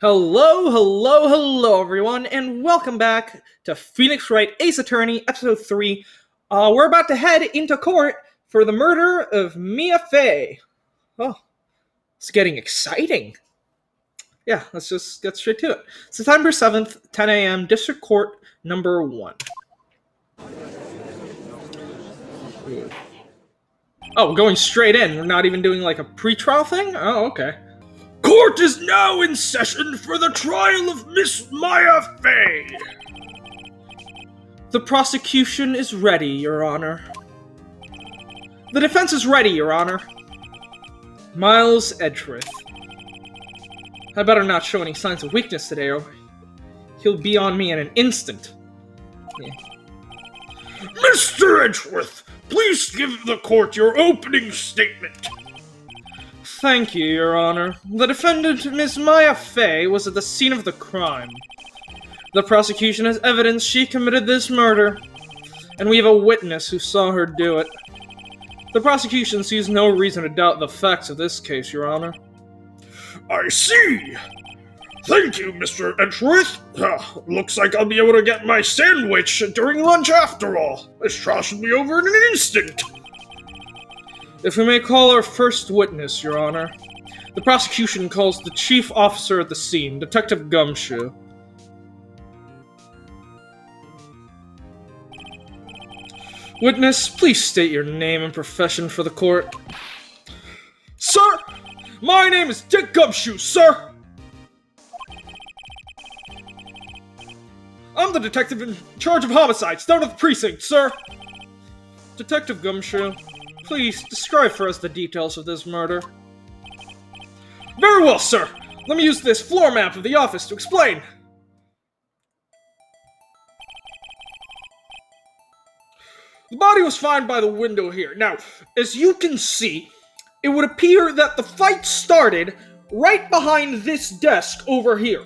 Hello, everyone, and welcome back to Phoenix Wright, Ace Attorney, Episode 3. We're about to head into court for the murder of Mia Fey. Oh, it's getting exciting. Yeah, let's just get straight to it. September 7th, 10 a.m., District Court Number 1. Oh, going straight in. We're not even doing like a pre-trial thing? Oh, okay. Court is now in session for the trial of Miss Maya Fey. The prosecution is ready, Your Honor. The defense is ready, Your Honor. Miles Edgeworth. I better not show any signs of weakness today, or he'll be on me in an instant. Yeah. Mr. Edgeworth, please give the court your opening statement. Thank you, Your Honor. The defendant, Miss Maya Fey, was at the scene of the crime. The prosecution has evidence she committed this murder, and we have a witness who saw her do it. The prosecution sees no reason to doubt the facts of this case, Your Honor. I see. Thank you, Mr. Edgeworth. Looks like I'll be able to get my sandwich during lunch after all. This trial should be over in an instant. If we may call our first witness, Your Honor. The prosecution calls the chief officer at the scene, Detective Gumshoe. Witness, please state your name and profession for the court. Sir, my name is Dick Gumshoe, sir. I'm the detective in charge of homicides down at the precinct, sir. Detective Gumshoe, please describe for us the details of this murder. Very well, sir. Let me use this floor map of the office to explain. The body was found by the window here. Now, as you can see, it would appear that the fight started right behind this desk over here.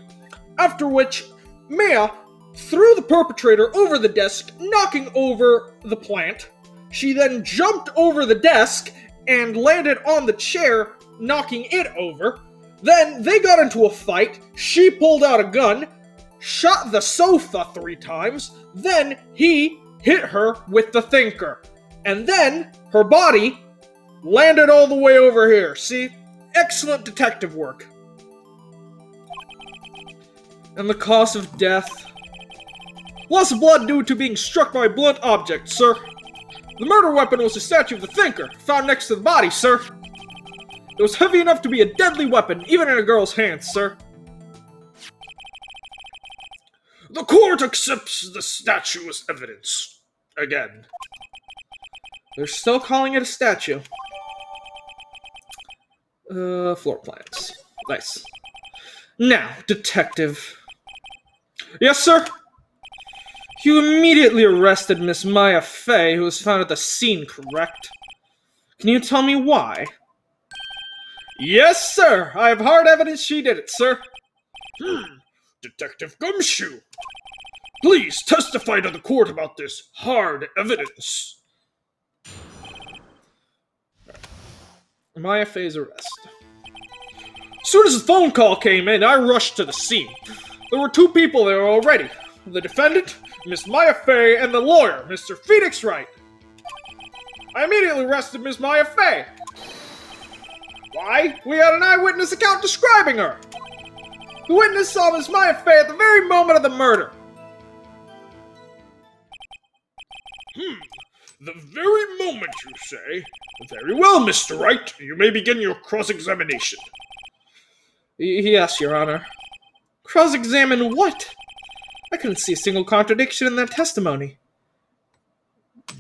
After which, Mia threw the perpetrator over the desk, knocking over the plant. She then jumped over the desk and landed on the chair, knocking it over. Then they got into a fight. She pulled out a gun, shot the sofa 3 times. Then he hit her with the thinker. And then her body landed all the way over here. See? Excellent detective work. And the cause of death? Loss of blood due to being struck by a blunt object, sir. The murder weapon was a statue of the thinker, found next to the body, sir. It was heavy enough to be a deadly weapon, even in a girl's hands, sir. The court accepts the statue as evidence. Again. They're still calling it a statue. Floor plans. Nice. Now, detective. Yes, sir? You immediately arrested Miss Maya Fey, who was found at the scene, correct? Can you tell me why? Yes, sir! I have hard evidence she did it, sir. Detective Gumshoe, please testify to the court about this hard evidence. Maya Fey's arrest. As soon as the phone call came in, I rushed to the scene. There were 2 people there already. The defendant, Miss Maya Fey, and the lawyer, Mr. Phoenix Wright. I immediately arrested Miss Maya Fey. Why? We had an eyewitness account describing her. The witness saw Miss Maya Fey at the very moment of the murder. The very moment, you say? Very well, Mr. Wright. You may begin your cross-examination. Yes, Your Honor. Cross-examine what? I couldn't see a single contradiction in that testimony.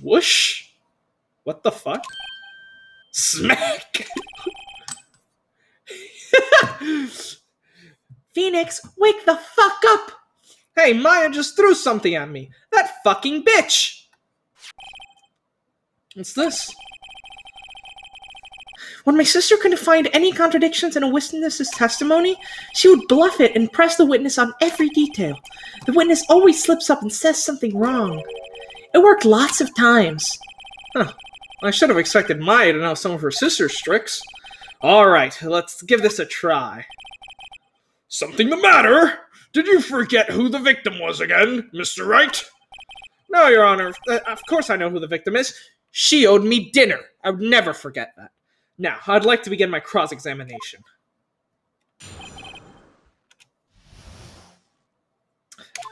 Whoosh! What the fuck? Smack! Phoenix, wake the fuck up! Hey, Maya just threw something at me. That fucking bitch! What's this? When my sister couldn't find any contradictions in a witness's testimony, she would bluff it and press the witness on every detail. The witness always slips up and says something wrong. It worked lots of times. Huh. I should have expected Maya to know some of her sister's tricks. Alright, let's give this a try. Something the matter? Did you forget who the victim was again, Mr. Wright? No, Your Honor. Of course I know who the victim is. She owed me dinner. I would never forget that. Now, I'd like to begin my cross-examination.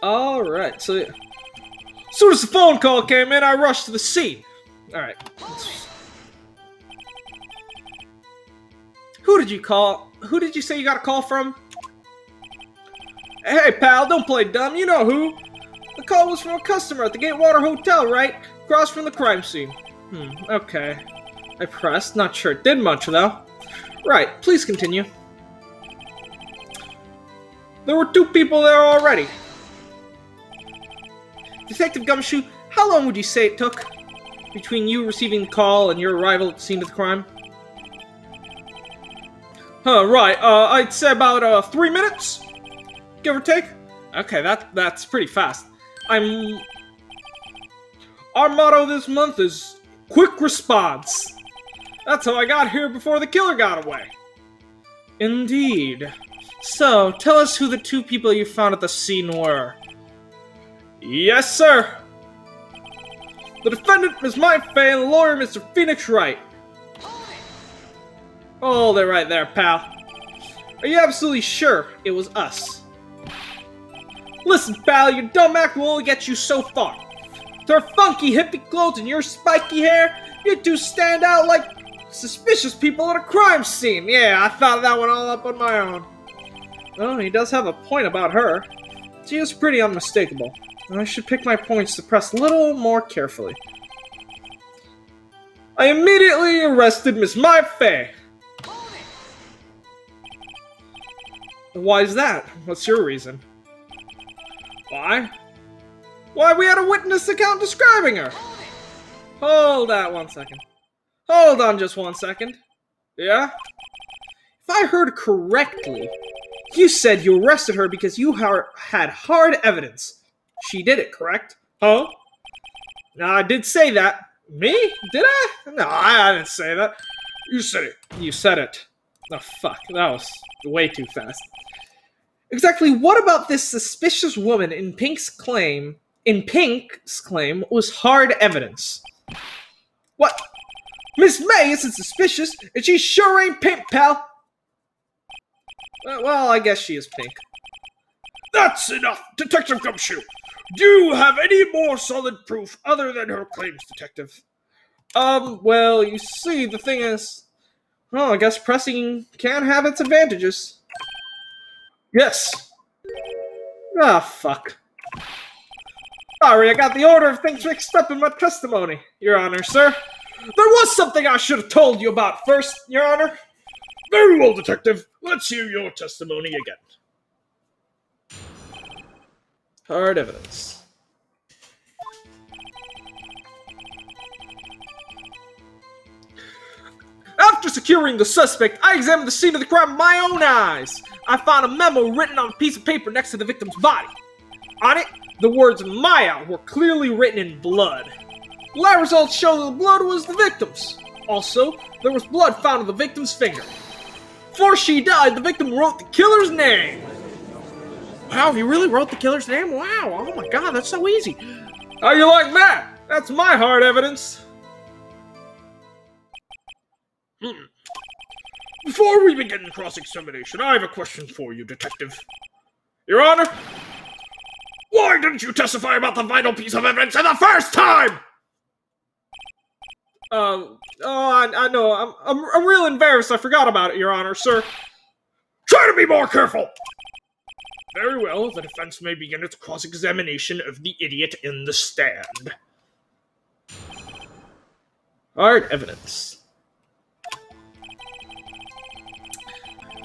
Alright, so as soon as the phone call came in, I rushed to the scene. Alright. Who did you call? Who did you say you got a call from? Hey, pal, don't play dumb. You know who. The call was from a customer at the Gatewater Hotel, right? Across from the crime scene. Okay. I pressed. Not sure it did much, though. Right, please continue. There were 2 people there already. Detective Gumshoe, how long would you say it took between you receiving the call and your arrival at the scene of the crime? Right, I'd say about 3 minutes, give or take. Okay, that's pretty fast. Our motto this month is quick response. That's how I got here before the killer got away. Indeed. So, tell us who the 2 people you found at the scene were. Yes, sir. The defendant, Ms. Faye, and the lawyer, Mr. Phoenix Wright. Hold it right there, pal. Are you absolutely sure it was us? Listen, pal, your dumb act will only get you so far. With her funky hippie clothes and your spiky hair, you 2 stand out like suspicious people at a crime scene. Yeah, I thought that one all up on my own. Oh, he does have a point about her. She is pretty unmistakable. I should pick my points to press a little more carefully. I immediately arrested Miss Faye. Why is that? What's your reason? Why? Why, we had a witness account describing her. Hold that 1 second. Hold on just 1 second. Yeah? If I heard correctly, you said you arrested her because you had hard evidence. She did it, correct? Huh? No, I did say that. Me? Did I? No, I didn't say that. You said it. You said it. Oh, fuck. That was way too fast. Exactly what about this suspicious woman in Pink's claim was hard evidence? What? Miss May isn't suspicious, and she sure ain't Pink, pal. Well, I guess she is Pink. That's enough, Detective Gumshoe. Do you have any more solid proof other than her claims, Detective? Well, you see, the thing is... Well, I guess pressing can have its advantages. Yes. Ah, fuck. Sorry, I got the order of things mixed up in my testimony, Your Honor, sir. There was something I should have told you about first, Your Honor. Very well, Detective. Let's hear your testimony again. Hard evidence. After securing the suspect, I examined the scene of the crime with my own eyes. I found a memo written on a piece of paper next to the victim's body. On it, the words Maya were clearly written in blood. Lab results show that the blood was the victim's. Also, there was blood found on the victim's finger. Before she died, the victim wrote the killer's name. Wow, he really wrote the killer's name? Wow, oh my god, that's so easy. How you like that? That's my hard evidence. Before we begin cross-examination, I have a question for you, Detective. Your Honor? Why didn't you testify about the vital piece of evidence in the first time? I know. I'm real embarrassed. I forgot about it, Your Honor, sir. Try to be more careful! Very well, the defense may begin its cross-examination of the idiot in the stand. Hard evidence.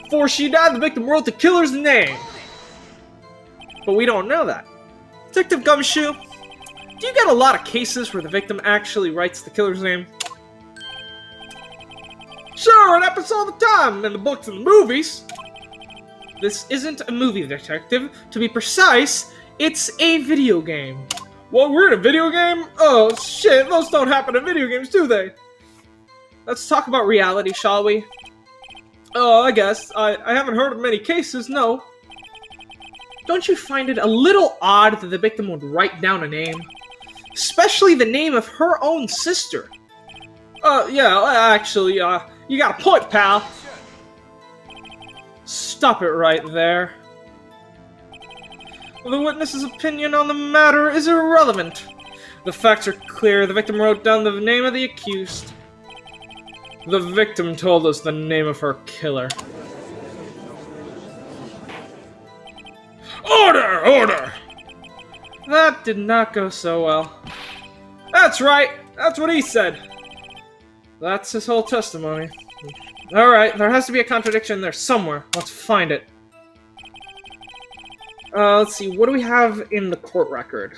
Before she died, the victim wrote the killer's name. But we don't know that. Detective Gumshoe, do you get a lot of cases where the victim actually writes the killer's name? Sure, it happens all the time in the books and the movies. This isn't a movie, Detective. To be precise, it's a video game. What, we're in a video game? Oh, shit, those don't happen in video games, do they? Let's talk about reality, shall we? Oh, I guess. I haven't heard of many cases, no. don't you find it a little odd that the victim would write down a name? Especially the name of her own sister. Yeah, actually, you got a point, pal. Stop it right there. The witness's opinion on the matter is irrelevant. The facts are clear. The victim wrote down the name of the accused. The victim told us the name of her killer. Order! Order! That did not go so well. That's right. That's what he said. That's his whole testimony. Alright, there has to be a contradiction there somewhere. Let's find it. Let's see, what do we have in the court record?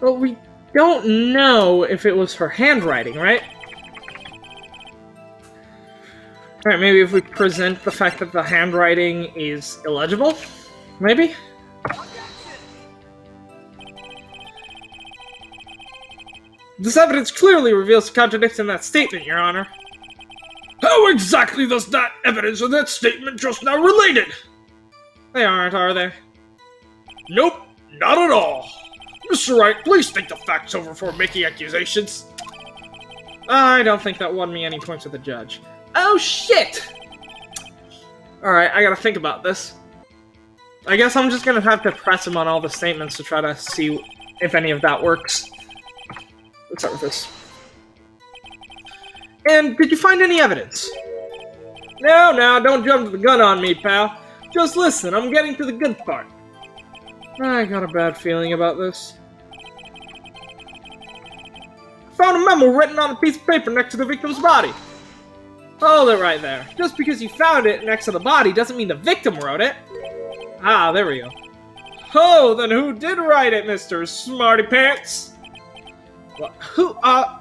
Well, we don't know if it was her handwriting, right? Alright, maybe if we present the fact that the handwriting is illegible? Maybe? This evidence clearly reveals a contradiction in that statement, Your Honor. How exactly does that evidence of that statement just now related? They aren't, are they? Nope, not at all. Mr. Wright, please think the facts over before making accusations. I don't think that won me any points with the judge. Oh, shit! Alright, I gotta think about this. I guess I'm just gonna have to press him on all the statements to try to see if any of that works. Let's start with this. And did you find any evidence? No, don't jump the gun on me, pal. Just listen, I'm getting to the good part. I got a bad feeling about this. Found a memo written on a piece of paper next to the victim's body. Hold it right there. Just because you found it next to the body doesn't mean the victim wrote it. Ah, there we go. Oh, then who did write it, Mr. Smarty Pants? What? Who, I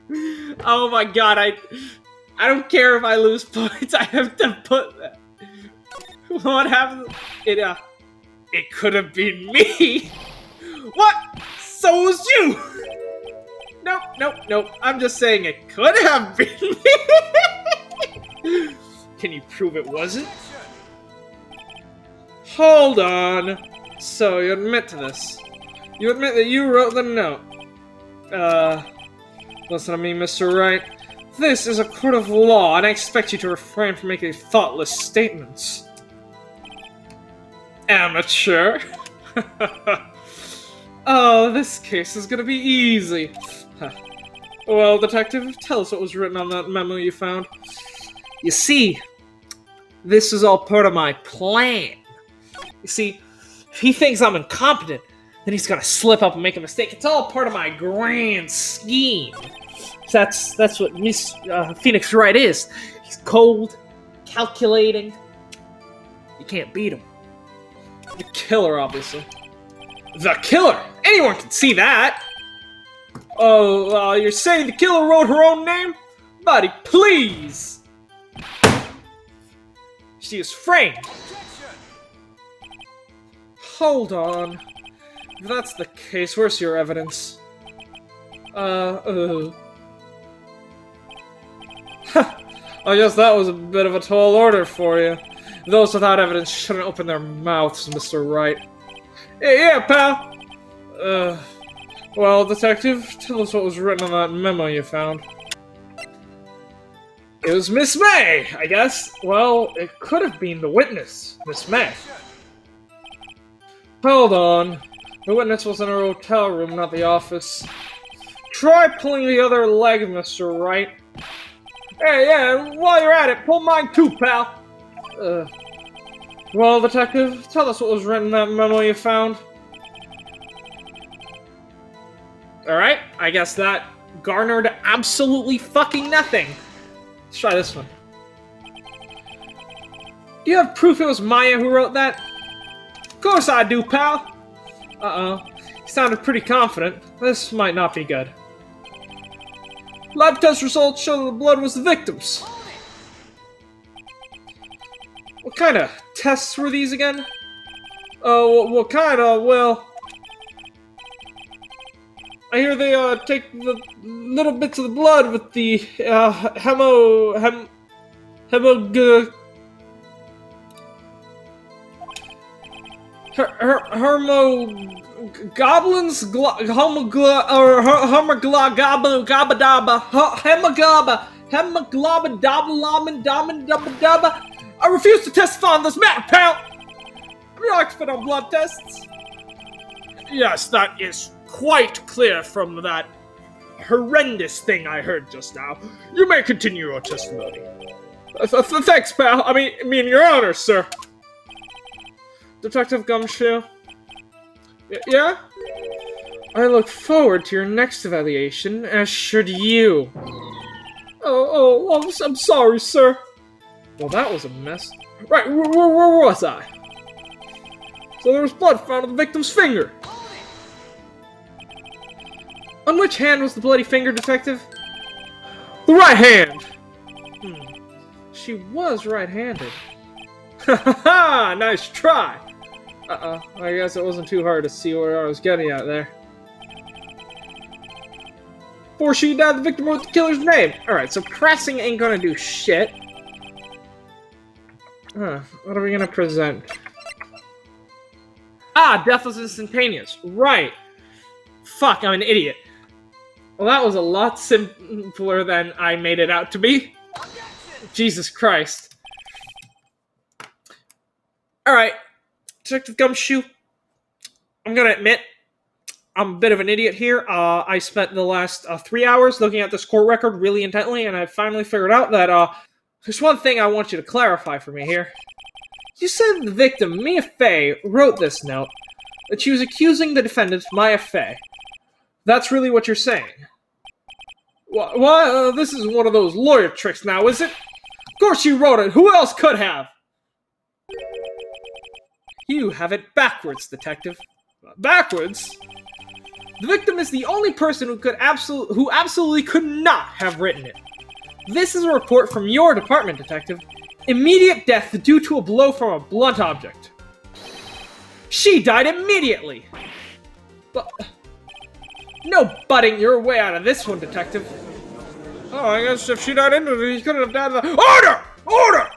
did! Oh my god, I don't care if I lose points, I have to put that. What happened? It could have been me! What? So was you! Nope. I'm just saying it could have been me! Can you prove it wasn't? Hold on. So, you admit to this. You admit that you wrote the note. Listen to me, Mr. Wright. This is a court of law, and I expect you to refrain from making thoughtless statements. Amateur. Oh, this case is gonna be easy. Well, detective, tell us what was written on that memo you found. You see, this is all part of my plan. You see, if he thinks I'm incompetent, then he's gonna slip up and make a mistake. It's all part of my grand scheme. That's what Miss Phoenix Wright is. He's cold, calculating. You can't beat him. The killer, obviously. The killer? Anyone can see that! Oh, you're saying the killer wrote her own name? Buddy, please! She is framed. Hold on. If that's the case, where's your evidence? I guess that was a bit of a tall order for you. Those without evidence shouldn't open their mouths, Mr. Wright. Yeah, pal! Well, detective, tell us what was written on that memo you found. It was Miss May, I guess. Well, it could have been the witness, Miss May. Hold on. The witness was in her hotel room, not the office. Try pulling the other leg, Mr. Wright. Hey, yeah, while you're at it, pull mine too, pal. Well, detective, tell us what was written in that memo you found. Alright, I guess that garnered absolutely fucking nothing. Let's try this one. Do you have proof it was Maya who wrote that? Of course I do, pal. Uh-oh. You sounded pretty confident. This might not be good. Lab test results show that the blood was the victim's. What kind of tests were these again? What kind of, well... I hear they, take the little bits of the blood with the, Hemog... Hermo... Goblins? Homogla... Or Hermogla... Gabba... Hemogabba... Hemoglobbin... Dobbalamin... Domin... Dubba... Dubba... I refuse to testify on this matter, pal! I'm no expert on blood tests. Yes, that is quite clear from that horrendous thing I heard just now. You may continue your testimony. Thanks, pal. I mean, Your Honor, sir. Detective Gumshoe? Yeah? I look forward to your next evaluation, as should you. I'm sorry, sir. Well, that was a mess. Right, where was I? So there was blood found on the victim's finger. On which hand was the bloody finger, Detective? The right hand! She was right-handed. Ha ha ha! Nice try! I guess it wasn't too hard to see where I was getting at there. Before she died, the victim wrote the killer's name. Alright, so pressing ain't gonna do shit. What are we gonna present? Ah, death was instantaneous. Right. Fuck, I'm an idiot. Well, that was a lot simpler than I made it out to be. Jesus Christ. Alright, Detective Gumshoe. I'm gonna admit, I'm a bit of an idiot here. I spent the last 3 hours looking at this court record really intently, and I finally figured out that, there's one thing I want you to clarify for me here. You said the victim, Mia Fey, wrote this note, that she was accusing the defendant, Maya Fey. That's really what you're saying. What? This is one of those lawyer tricks now, is it? Of course she wrote it. Who else could have? You have it backwards, Detective. Backwards? The victim is the only person who absolutely could not have written it. This is a report from your department, Detective. Immediate death due to a blow from a blunt object. She died immediately! But... no butting your way out of this one, Detective. Oh, I guess if she died instantly, he couldn't have died of the... Order! Order!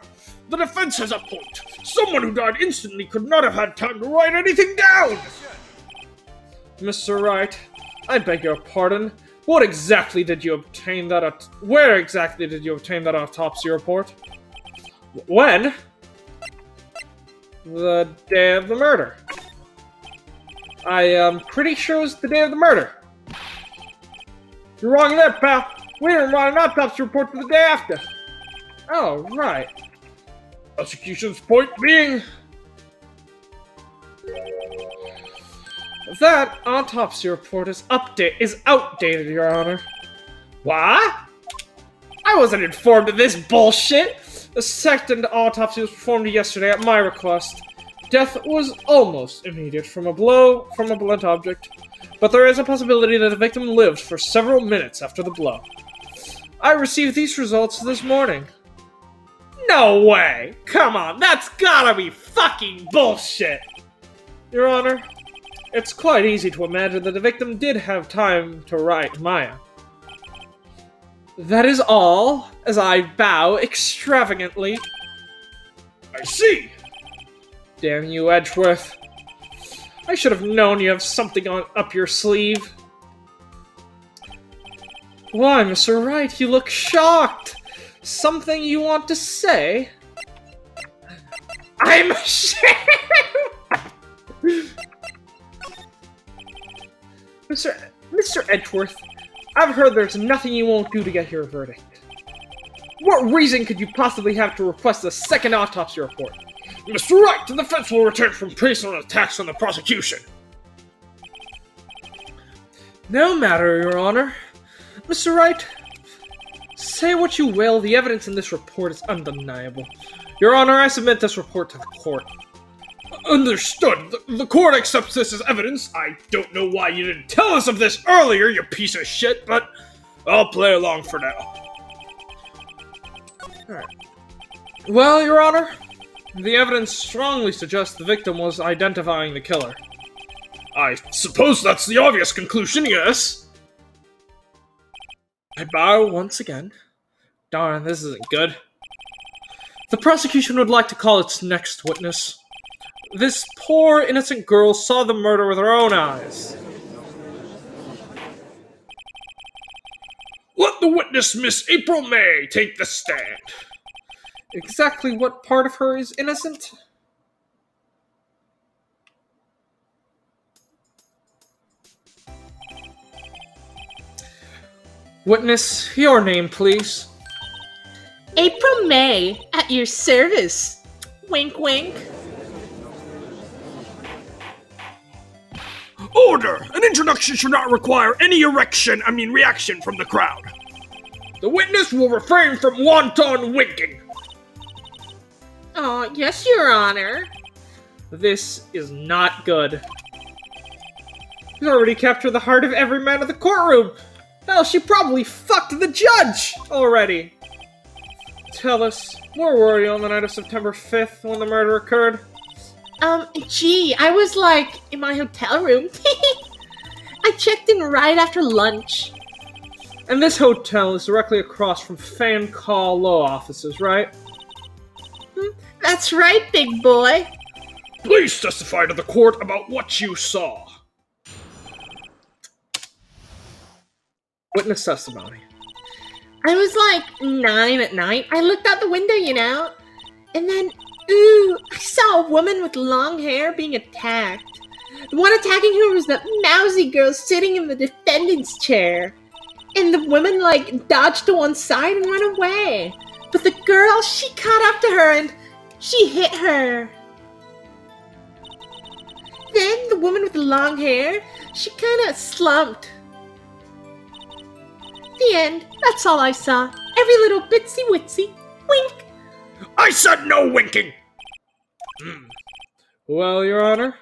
The defense has a point. Someone who died instantly could not have had time to write anything down! Mr. Wright, I beg your pardon. What exactly did you obtain that where exactly did you obtain that autopsy report? When? The day of the murder. I am pretty sure it was the day of the murder. You're wrong there, pal. We didn't write an autopsy report for the day after. Oh, right. Prosecution's point being... that autopsy report is outdated, Your Honor. What? I wasn't informed of this bullshit! The second autopsy was performed yesterday at my request. Death was almost immediate from a blunt object, but there is a possibility that the victim lived for several minutes after the blow. I received these results this morning. No way! Come on, that's gotta be fucking bullshit! Your Honor, it's quite easy to imagine that the victim did have time to write Maya. That is all, as I bow extravagantly. I see! Damn you, Edgeworth. I should have known you have something up your sleeve. Why, Mr. Wright, you look shocked. Something you want to say? I'm ashamed! Mr. Edgeworth, I've heard there's nothing you won't do to get your verdict. What reason could you possibly have to request a second autopsy report? Mr. Wright, the defense will return from personal attacks on the prosecution. No matter, Your Honor. Mr. Wright, say what you will, the evidence in this report is undeniable. Your Honor, I submit this report to the court. Understood. The court accepts this as evidence. I don't know why you didn't tell us of this earlier, you piece of shit, but I'll play along for now. Alright. Well, Your Honor, the evidence strongly suggests the victim was identifying the killer. I suppose that's the obvious conclusion, yes? I bow once again. Darn, this isn't good. The prosecution would like to call its next witness. This poor, innocent girl saw the murder with her own eyes. Let the witness, Miss April May, take the stand. Exactly what part of her is innocent? Witness, your name, please. April May, at your service. Wink, wink. Order! An introduction should not require any reaction from the crowd. The witness will refrain from wanton winking. Oh, yes, Your Honor. This is not good. He's already captured the heart of every man in the courtroom. Hell, she probably fucked the judge already. Tell us, where were you on the night of September 5th when the murder occurred? Gee, I was, in my hotel room. I checked in right after lunch. And this hotel is directly across from fan call law offices, right? That's right, big boy. Please testify to the court about what you saw. Witness testimony. I was 9 at night. I looked out the window, and then, I saw a woman with long hair being attacked. The one attacking her was that mousy girl sitting in the defendant's chair. And the woman, dodged to one side and ran away. But the girl, she caught up to her and she hit her. Then the woman with the long hair, she kind of slumped. The end. That's all I saw. Every little bitsy witsy. Wink. I said no winking! Well, Your Honor?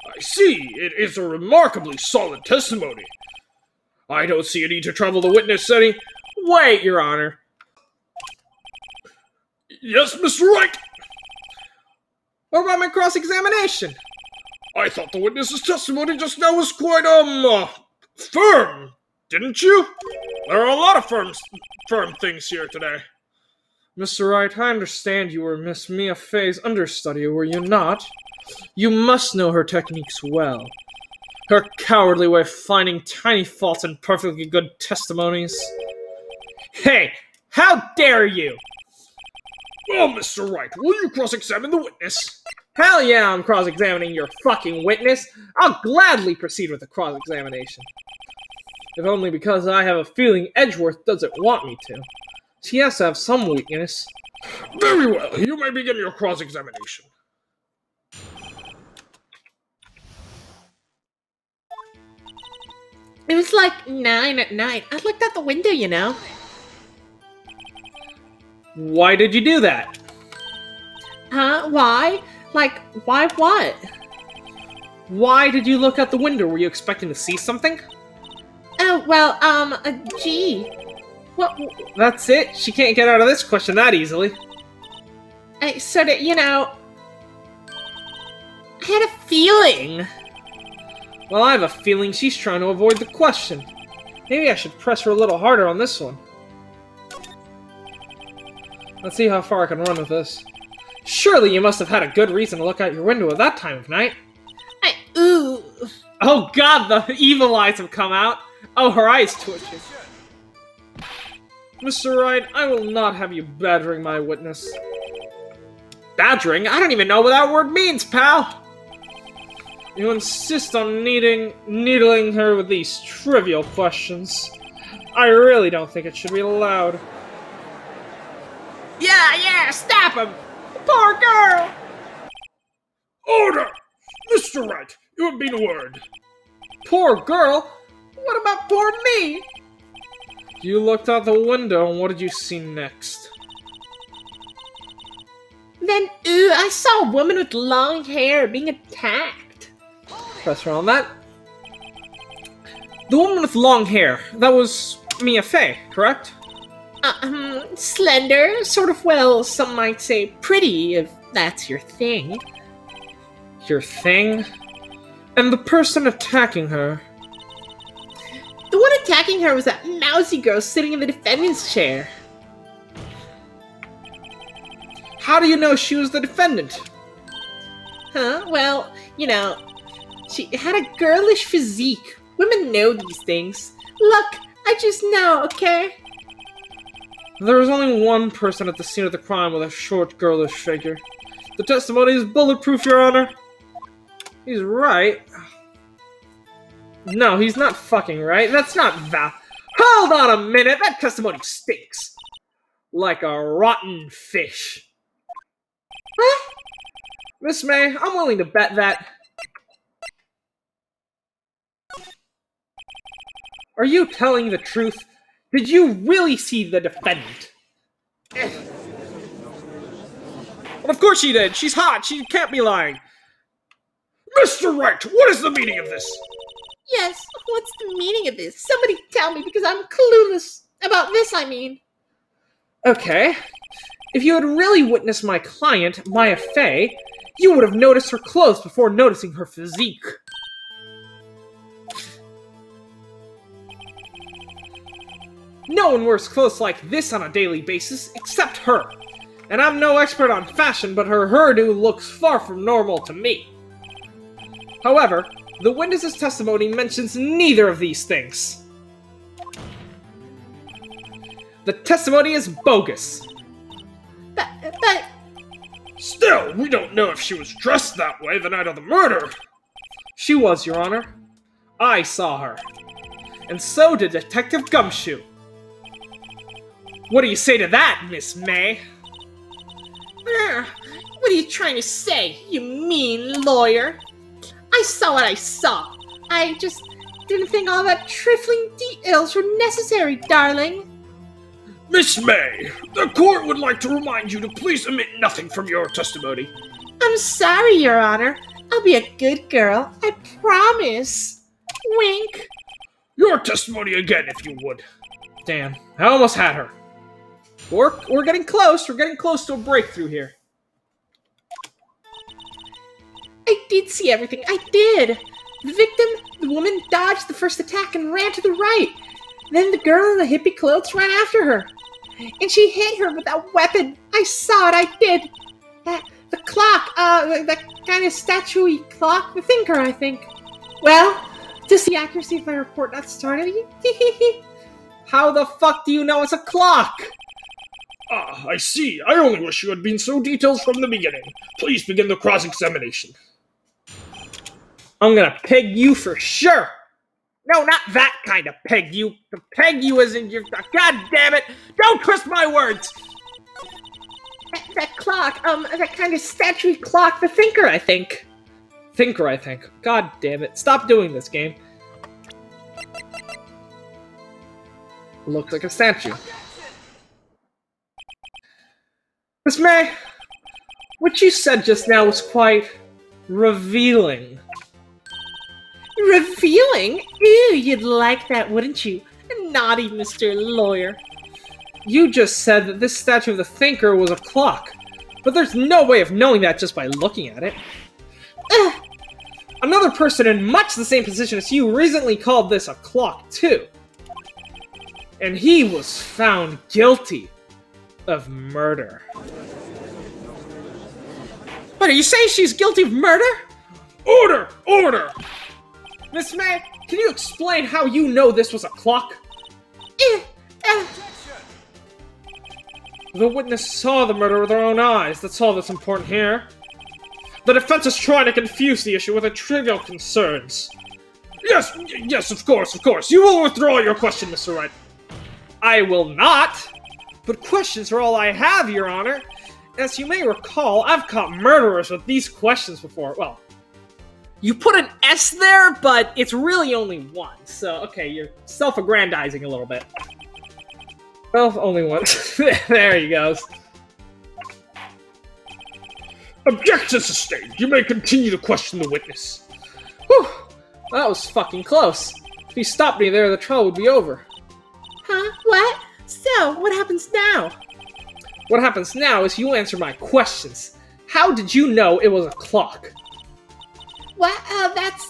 I see. It is a remarkably solid testimony. I don't see a need to trouble the witness any. Wait, Your Honor. Yes, Mr. Wright? What about my cross-examination? I thought the witness's testimony just now was quite, firm, didn't you? There are a lot of firm things here today. Mr. Wright, I understand you were Miss Mia Fey's understudy, were you not? You must know her techniques well. Her cowardly way of finding tiny faults in perfectly good testimonies. Hey, how dare you! Well, Mr. Wright, will you cross-examine the witness? Hell yeah, I'm cross-examining your fucking witness. I'll gladly proceed with the cross-examination. If only because I have a feeling Edgeworth doesn't want me to. She has to have some weakness. Very well, you may begin your cross-examination. It was 9 at night. I looked out the window, Why did you do that? Huh? Why? Why what? Why did you look out the window? Were you expecting to see something? Oh, well, gee. What? That's it? She can't get out of this question that easily. I sort of, I had a feeling. Well, I have a feeling she's trying to avoid the question. Maybe I should press her a little harder on this one. Let's see how far I can run with this. Surely you must have had a good reason to look out your window at that time of night. Ooh. Oh god, the evil eyes have come out. Oh, her eyes twitching. Mr. Wright, I will not have you badgering my witness. Badgering? I don't even know what that word means, pal! You insist on needling her with these trivial questions. I really don't think it should be allowed. Yeah, stop him! Poor girl! Order! Mr. Wright, you have been a word. Poor girl? What about poor me? You looked out the window, and what did you see next? Then, I saw a woman with long hair being attacked. Press her on that. The woman with long hair, that was Mia Fey, correct? Slender, sort of, well, some might say pretty, if that's your thing. Your thing? And the person attacking her? The one attacking her was that mousy girl sitting in the defendant's chair. How do you know she was the defendant? Huh? Well, she had a girlish physique. Women know these things. Look, I just know, okay? There was only one person at the scene of the crime with a short, girlish figure. The testimony is bulletproof, Your Honor. He's right. No, he's not fucking right. That's not Val. Hold on a minute, that testimony stinks. Like a rotten fish. What? Miss May, I'm willing to bet that... Are you telling the truth? Did you really see the defendant? Well, of course she did. She's hot. She can't be lying. Mr. Wright, what is the meaning of this? Yes, what's the meaning of this? Somebody tell me, because I'm clueless about this, I mean. Okay. If you had really witnessed my client, Maya Fey, you would have noticed her clothes before noticing her physique. No one wears clothes like this on a daily basis, except her. And I'm no expert on fashion, but her hairdo looks far from normal to me. However, the witness's testimony mentions neither of these things. The testimony is bogus. But... Still, we don't know if she was dressed that way the night of the murder. She was, Your Honor. I saw her. And so did Detective Gumshoe. What do you say to that, Miss May? What are you trying to say, you mean lawyer? I saw what I saw. I just didn't think all that trifling details were necessary, darling. Miss May, the court would like to remind you to please omit nothing from your testimony. I'm sorry, Your Honor. I'll be a good girl. I promise. Wink. Your testimony again, if you would. Damn, I almost had her. We're getting close. We're getting close to a breakthrough here. I did see everything. I did. The victim, the woman, dodged the first attack and ran to the right. Then the girl in the hippie clothes ran after her. And she hit her with that weapon. I saw it. I did. The clock, that kind of statue-y clock. The thinker, I think. Well, does the accuracy of my report not startle you? How the fuck do you know it's a clock? Ah, I see. I only wish you had been so detailed from the beginning. Please begin the cross-examination. I'm gonna peg you for sure. No, not that kind of peg you. The peg you isn't your... God damn it! Don't twist my words! That clock, that kind of statue clock, the thinker, I think. Thinker, I think. God damn it. Stop doing this, game. Looks like a statue. Miss May, what you said just now was quite revealing. Revealing? Ew, you'd like that, wouldn't you? Naughty Mr. Lawyer. You just said that this statue of the thinker was a clock, but there's no way of knowing that just by looking at it. Another person in much the same position as you recently called this a clock, too. And he was found guilty of murder. What, are you saying she's guilty of murder? Order! Order! Miss May, can you explain how you know this was a clock? The witness saw the murder with her own eyes. That's all that's important here. The defense is trying to confuse the issue with the trivial concerns. Yes, of course. You will withdraw your question, Mr. Wright. I will not! But questions are all I have, Your Honor. As you may recall, I've caught murderers with these questions before. Well, you put an S there, but it's really only one. So, okay, you're self-aggrandizing a little bit. Well, only one. There he goes. Objection sustained. You may continue to question the witness. Whew, that was fucking close. If he stopped me there, the trial would be over. Huh? What? So, what happens now? What happens now is you answer my questions. How did you know it was a clock? What? That's,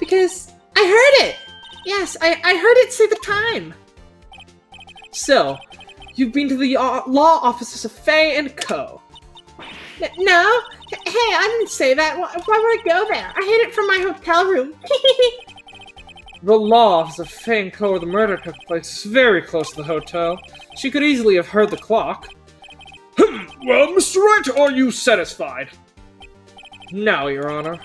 because I heard it! Yes, I heard it say the time. So, you've been to the law offices of Faye and Co. No. Hey, I didn't say that. Why would I go there? I hid it from my hotel room. The lofts of Fanco where the murder took place very close to the hotel. She could easily have heard the clock. Well, Mr. Wright, are you satisfied? No, Your Honor.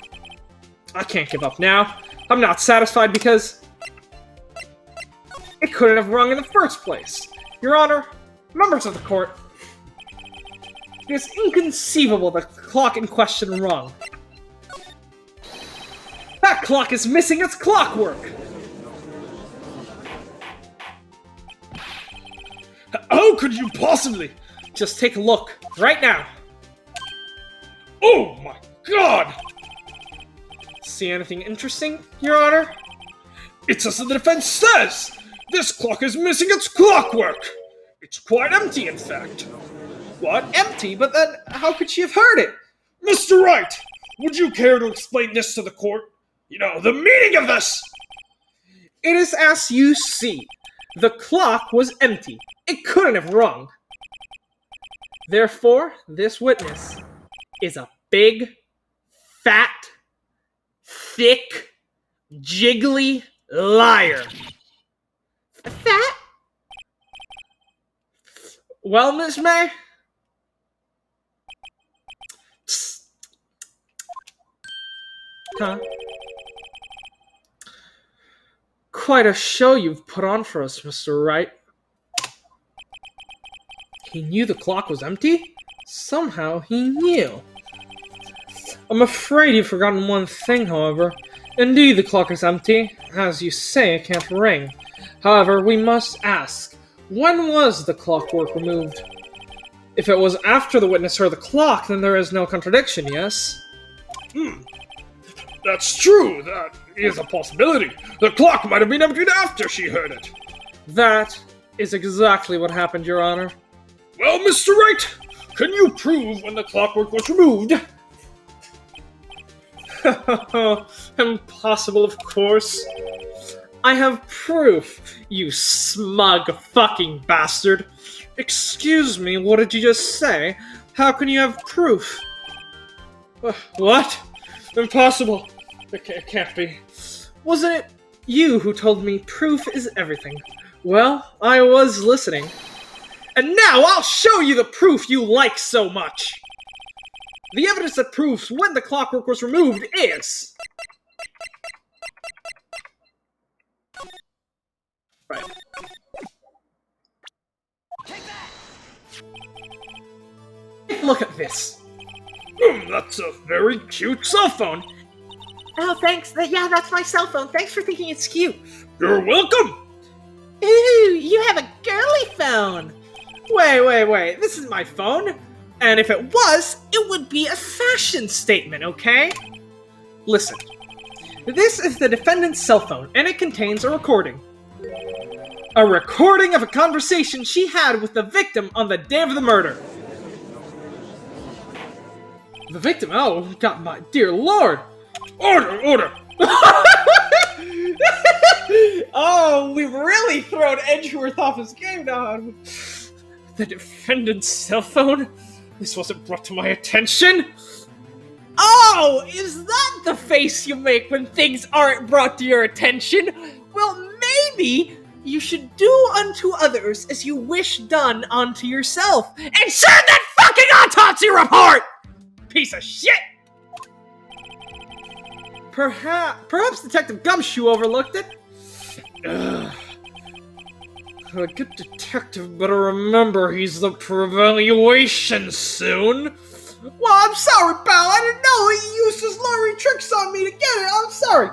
I can't give up now. I'm not satisfied because it couldn't have rung in the first place. Your Honor, members of the court, it is inconceivable the clock in question rung. That clock is missing its clockwork! How could you possibly? Just take a look, right now. Oh my god! See anything interesting, Your Honor? It's as the defense says! This clock is missing its clockwork! It's quite empty, in fact. What? Empty? But then, how could she have heard it? Mr. Wright, would you care to explain this to the court? You know, the meaning of this! It is as you see. The clock was empty. It couldn't have rung. Therefore, this witness is a big, fat, thick, jiggly liar. Fat? Well, Miss May? Huh? Quite a show you've put on for us, Mr. Wright. He knew the clock was empty? Somehow he knew. I'm afraid you've forgotten one thing, however. Indeed, the clock is empty. As you say, it can't ring. However, we must ask, when was the clockwork removed? If it was after the witness heard the clock, then there is no contradiction, yes? That's true. That is a possibility. The clock might have been emptied after she heard it. That is exactly what happened, Your Honor. Well, Mr. Wright, can you prove when the clockwork was removed? Impossible, of course. I have proof, you smug fucking bastard. Excuse me, what did you just say? How can you have proof? What? Impossible. It can't be. Wasn't it you who told me proof is everything? Well, I was listening. And now I'll show you the proof you like so much! The evidence that proves when the clockwork was removed is... Right. Look at this. That's a very cute cell phone. Oh, thanks. Yeah, that's my cell phone. Thanks for thinking it's cute. You're welcome. Ooh, you have a girly phone. Wait. This is my phone. And if it was, it would be a fashion statement, okay? Listen. This is the defendant's cell phone, and it contains a recording. A recording of a conversation she had with the victim on the day of the murder. The victim? Oh, God, my dear Lord! Order! Oh, we've really thrown Edgeworth off his game now. The defendant's cell phone? This wasn't brought to my attention. Oh, is that the face you make when things aren't brought to your attention? Well, maybe you should do unto others as you wish done unto yourself. And send that fucking autopsy report! Piece of shit! Perhaps Detective Gumshoe overlooked it. Ugh. A good detective better remember he's up for evaluation soon. Well, I'm sorry, pal. I didn't know he used his lottery tricks on me to get it. I'm sorry.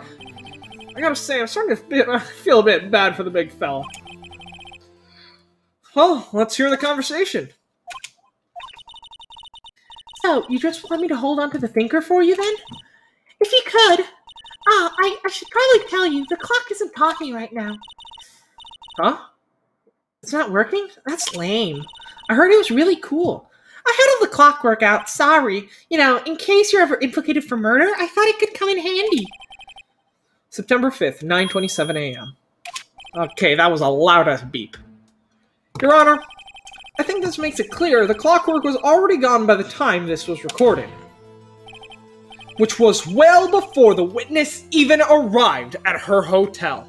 I gotta say, I'm starting to feel a bit bad for the big fella. Well, let's hear the conversation. So, you just want me to hold on to the thinker for you then? If you could. I should probably tell you, the clock isn't talking right now. Huh? It's not working? That's lame. I heard it was really cool. I had all the clockwork out, sorry. You know, in case you're ever implicated for murder, I thought it could come in handy. September 5th, 9:27 a.m. Okay, that was a loud-ass beep. Your Honor, I think this makes it clear the clockwork was already gone by the time this was recorded. Which was well before the witness even arrived at her hotel.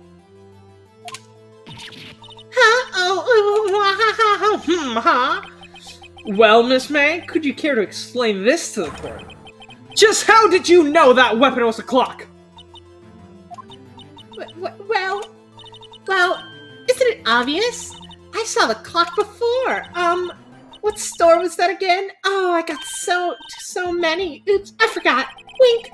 Huh? Oh, huh? Well, Miss May, could you care to explain this to the court? Just how did you know that weapon was a clock? Well, isn't it obvious? I saw the clock before. What store was that again? Oh, I got so many. Oops, I forgot. Wink.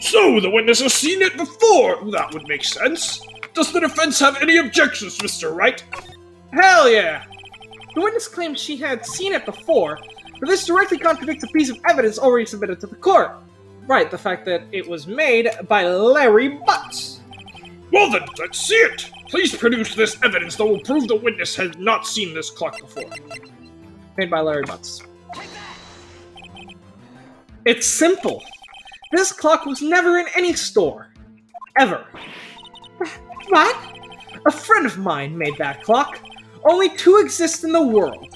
So, the witness has seen it before! That would make sense. Does the defense have any objections, Mr. Wright? Hell yeah! The witness claimed she had seen it before, but this directly contradicts a piece of evidence already submitted to the court. Right, the fact that it was made by Larry Butts. Well then, let's see it! Please produce this evidence that will prove the witness has not seen this clock before. Made by Larry Butts. It's simple. This clock was never in any store. Ever. What? A friend of mine made that clock. Only 2 exist in the world.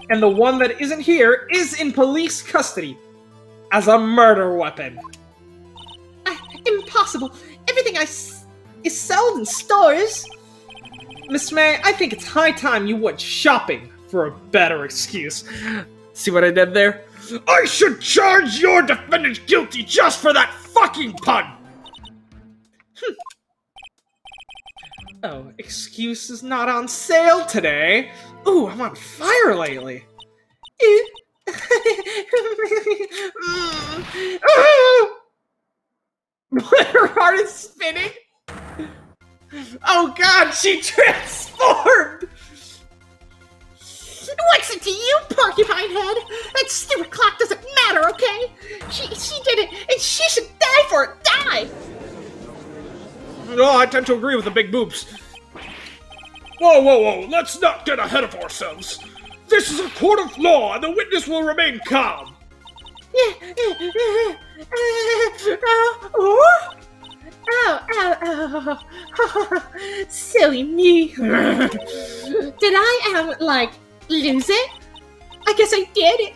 And the one that isn't here is in police custody. As a murder weapon. Impossible. Everything is sold in stores. Miss May, I think it's high time you went shopping for a better excuse. See what I did there? I should charge your defendant guilty just for that fucking pun! Oh, excuse is not on sale today. Ooh, I'm on fire lately. Her heart is spinning. Oh god, she transformed! What's it to you, porcupine head? That stupid clock doesn't matter, okay? She did it, and she should die for it. Die! No, I tend to agree with the big boobs. Whoa, let's not get ahead of ourselves. This is a court of law, and the witness will remain calm. Oh. Silly me. Did I, lose it? I guess I did.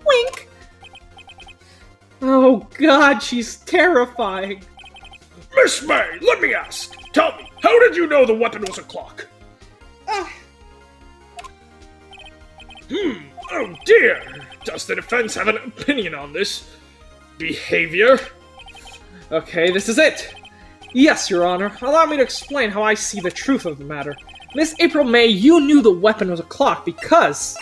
Wink. Oh god, she's terrifying. Miss May, let me ask. Tell me, how did you know the weapon was a clock? Oh dear. Does the defense have an opinion on this behavior? Okay, this is it. Yes, Your Honor. Allow me to explain how I see the truth of the matter. Miss April May, you knew the weapon was a clock because...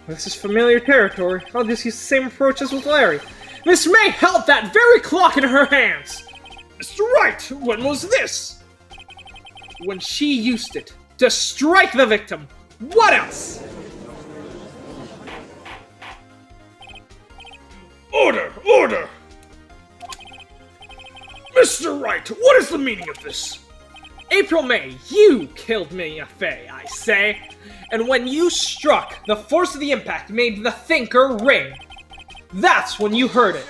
This is familiar territory. I'll just use the same approach as with Larry. Miss May held that very clock in her hands! Mr. Wright, when was this? When she used it to strike the victim. What else? Order! Mr. Wright, what is the meaning of this? April May, you killed Mia Fey, I say. And when you struck, the force of the impact made the thinker ring. That's when you heard it.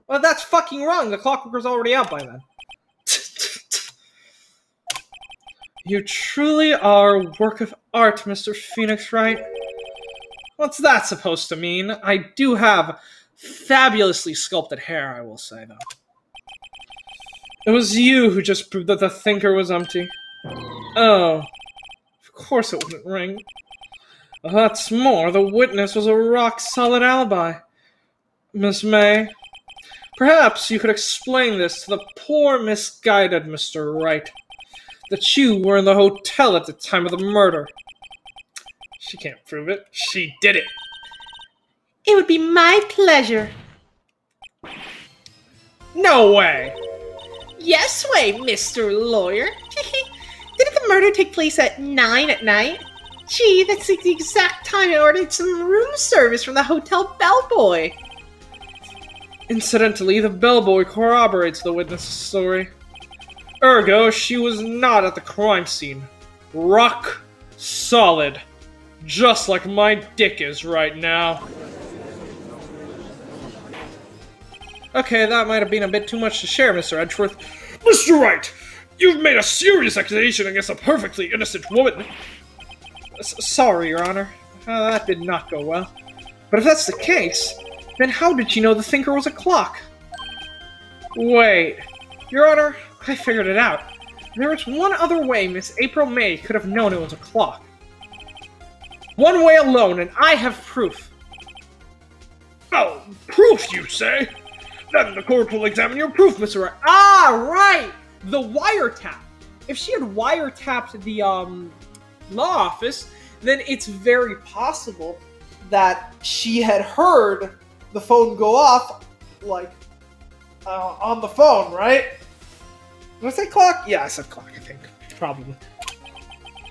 Well, that's fucking wrong. The clockwork was already out by then. You truly are a work of art, Mr. Phoenix Wright. What's that supposed to mean? I do have fabulously sculpted hair, I will say, though. It was you who just proved that the thinker was empty. Oh. Of course it wouldn't ring. What's more, the witness was a rock-solid alibi. Miss May, perhaps you could explain this to the poor misguided Mr. Wright. That you were in the hotel at the time of the murder. She can't prove it. She did it. It would be my pleasure. No way! Yes way, Mr. Lawyer. Didn't the murder take place at 9 at night? Gee, that's the exact time I ordered some room service from the hotel bellboy. Incidentally, the bellboy corroborates the witness's story. Ergo, she was not at the crime scene. Rock solid. Just like my dick is right now. Okay, that might have been a bit too much to share, Mr. Edgeworth. Mr. Wright, You've made a serious accusation against a perfectly innocent woman. Sorry, Your Honor. That did not go well. But if that's the case, then how did she know the thinker was a clock? Wait. Your Honor, I figured it out. There is one other way Miss April May could have known it was a clock. One way alone, and I have proof. Oh, proof, you say? Then the court will examine your proof, Mr. Wright. Ah, right! The wiretap. If she had wiretapped the, law office, then it's very possible that she had heard the phone go off, like, on the phone, right? Did I say clock? Yeah, I said clock, I think. Probably.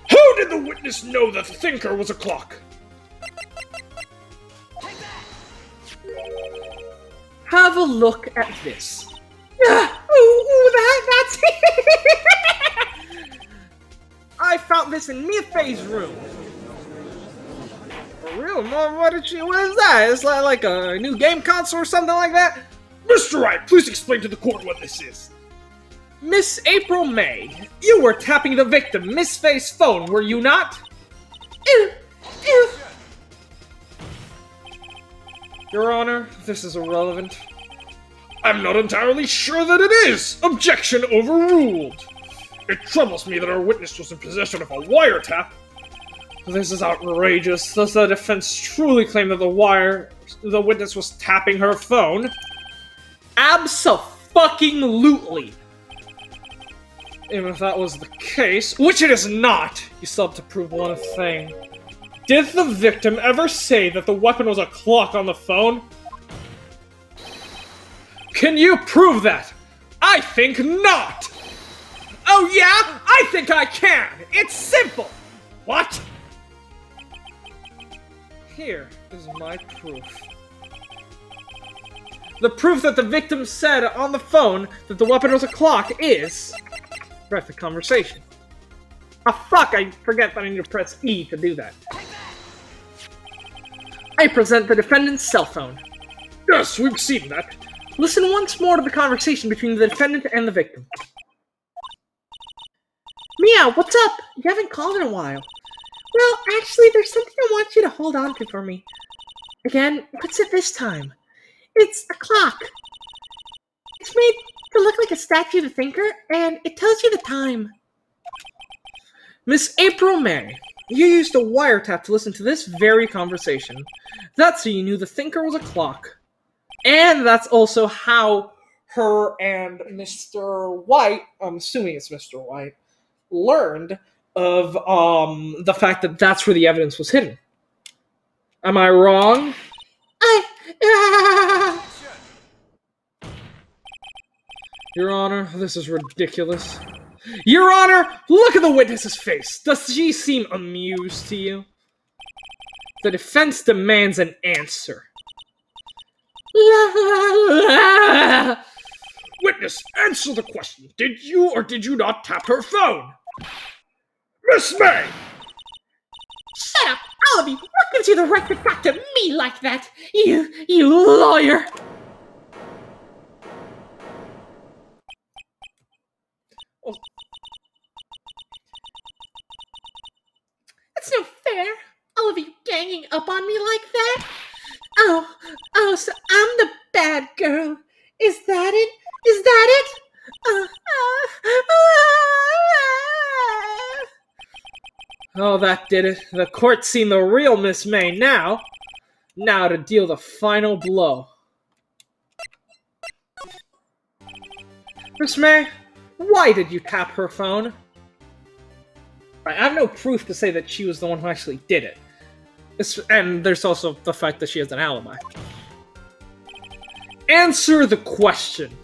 How did the witness know that the thinker was a clock? Have a look at this. That's it! I found this in Mia Fey's room. A room? What is that? Is that like a new game console or something like that? Mr. Wright, please explain to the court what this is. Miss April May, you were tapping the victim, Miss Fey's phone, were you not? Your Honor, this is irrelevant. I'm not entirely sure that it is. Objection overruled. It troubles me that our witness was in possession of a wiretap. This is outrageous. Does the defense truly claim that the witness was tapping her phone? Abso-fucking-lutely. Even if that was the case, which it is not, you still have to prove one thing. Did the victim ever say that the weapon was a clock on the phone? Can you prove that? I think not! Oh yeah? I think I can! It's simple! What? Here is my proof. The proof that the victim said on the phone that the weapon was a clock is... Press the conversation. Ah, fuck, I forget that I need to press E to do that. I present the defendant's cell phone. Yes, we've seen that. Listen once more to the conversation between the defendant and the victim. Mia, what's up? You haven't called in a while. Well, actually, there's something I want you to hold on to for me. Again, what's it this time? It's a clock. It's made to look like a statue of a thinker, and it tells you the time. Miss April May, you used a wiretap to listen to this very conversation. That's how you knew the thinker was a clock. And that's also how her and Mr. White, I'm assuming it's Mr. White, learned of the fact that that's where the evidence was hidden. Am I wrong? Your Honor, this is ridiculous. Your Honor, look at the witness's face. Does she seem amused to you? The defense demands an answer. Witness, answer the question. Did you or did you not tap her phone? Miss May! Shut up, all of you! What gives you the right to talk to me like that? You lawyer! Oh. That's no fair. All of you ganging up on me like that? Oh, so I'm the bad girl. Is that it? Is that it? Oh, that did it. The court's seen the real Miss May now. Now to deal the final blow. Miss May, why did you tap her phone? I have no proof to say that she was the one who actually did it. And there's also the fact that she has an alibi. Answer the question.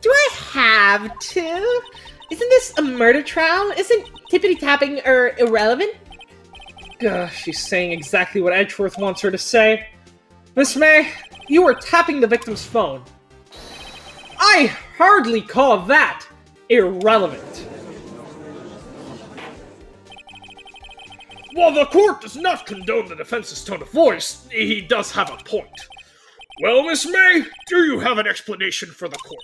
Do I have to? Isn't this a murder trial? Isn't tippity-tapping irrelevant? She's saying exactly what Edgeworth wants her to say. Miss May, you were tapping the victim's phone. I hardly call that irrelevant. While the court does not condone the defense's tone of voice, he does have a point. Well, Miss May, do you have an explanation for the court?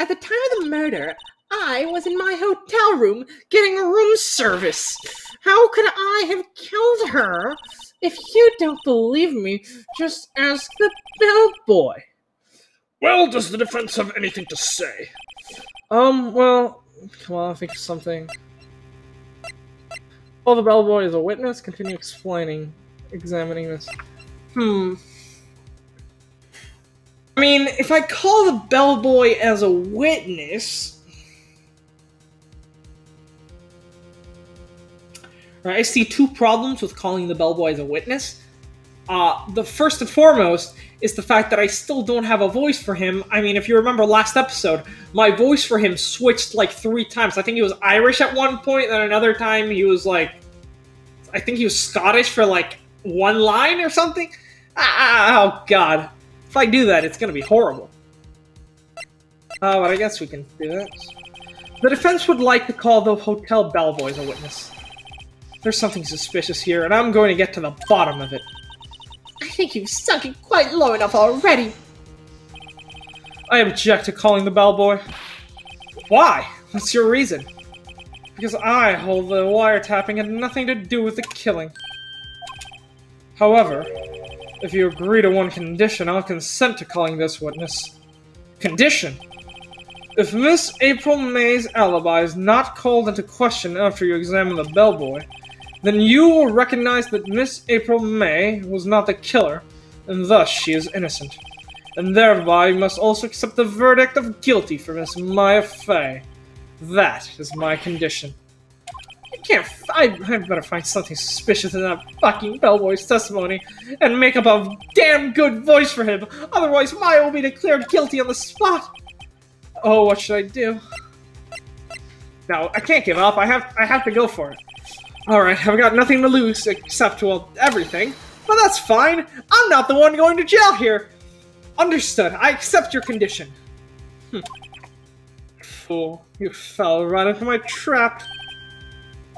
At the time of the murder, I was in my hotel room getting room service. How could I have killed her? If you don't believe me, just ask the bellboy. Well, does the defense have anything to say? Well, come on, think of something. Oh, the bellboy is a witness? Continue examining this. I mean, if I call the bellboy as a witness... Right, I see two problems with calling the bellboy as a witness. The first and foremost is the fact that I still don't have a voice for him. I mean, if you remember last episode, my voice for him switched like 3 times. I think he was Irish at one point, and another time he was like... I think he was Scottish for like 1 line or something. Oh god. If I do that, it's gonna be horrible. But I guess we can do that. The defense would like to call the hotel bellboy as a witness. There's something suspicious here, and I'm going to get to the bottom of it. I think you've sunk it quite low enough already. I object to calling the bellboy. Why? What's your reason? Because I hold the wiretapping had nothing to do with the killing. However, if you agree to one condition, I'll consent to calling this witness. Condition? If Miss April May's alibi is not called into question after you examine the bellboy, then you will recognize that Miss April May was not the killer, and thus she is innocent. And thereby you must also accept the verdict of guilty for Miss Maya Fey. That is my condition. I better find something suspicious in that fucking bellboy's testimony and make up a damn good voice for him, otherwise Maya will be declared guilty on the spot. Oh, what should I do? No, I can't give up. I have to go for it. Alright, I've got nothing to lose except, well, everything. But that's fine. I'm not the one going to jail here. Understood. I accept your condition. Fool. You fell right into my trap.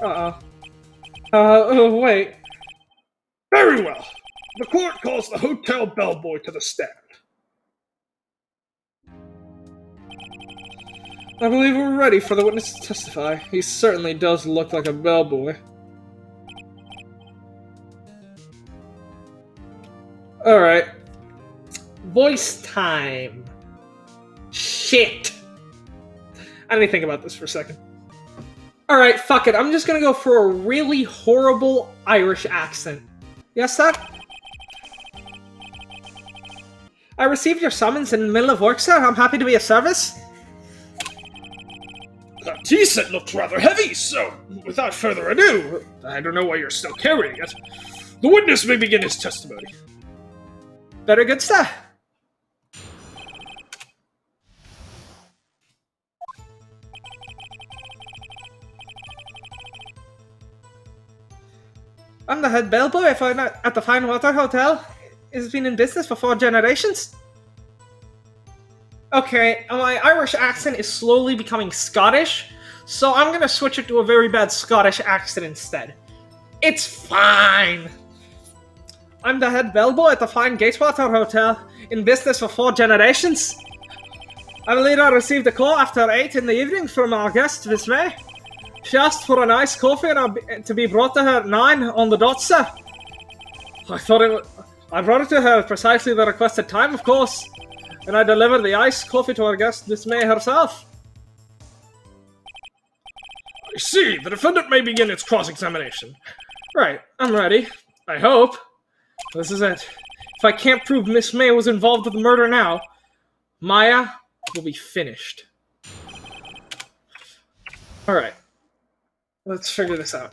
Oh, wait. Very well. The court calls the hotel bellboy to the stand. I believe we're ready for the witness to testify. He certainly does look like a bellboy. Alright. Voice time. Shit. I need to think about this for a second. Alright, fuck it. I'm just gonna go for a really horrible Irish accent. Yes, sir? I received your summons in the middle of work, sir. I'm happy to be of service. That tea set looks rather heavy, so without further ado, I don't know why you're still carrying it. The witness may begin his testimony. Very good, sir. I'm the head bellboy at the Fine Water Hotel. It's been in business for 4 generations. Okay, my Irish accent is slowly becoming Scottish, so I'm gonna switch it to a very bad Scottish accent instead. It's fine! I'm the head bellboy at the Fine Gatewater Hotel, in business for 4 generations. I believe I received a call after 8 in the evening from our guest, Miss May. She asked for an iced coffee to be brought to her at 9 on the dot, sir. I brought it to her at precisely the requested time, of course. And I delivered the iced coffee to our guest, Miss May herself. I see. The defendant may begin its cross-examination. Right, I'm ready. I hope. This is it. If I can't prove Miss May was involved with the murder now, Maya will be finished. Alright. Let's figure this out.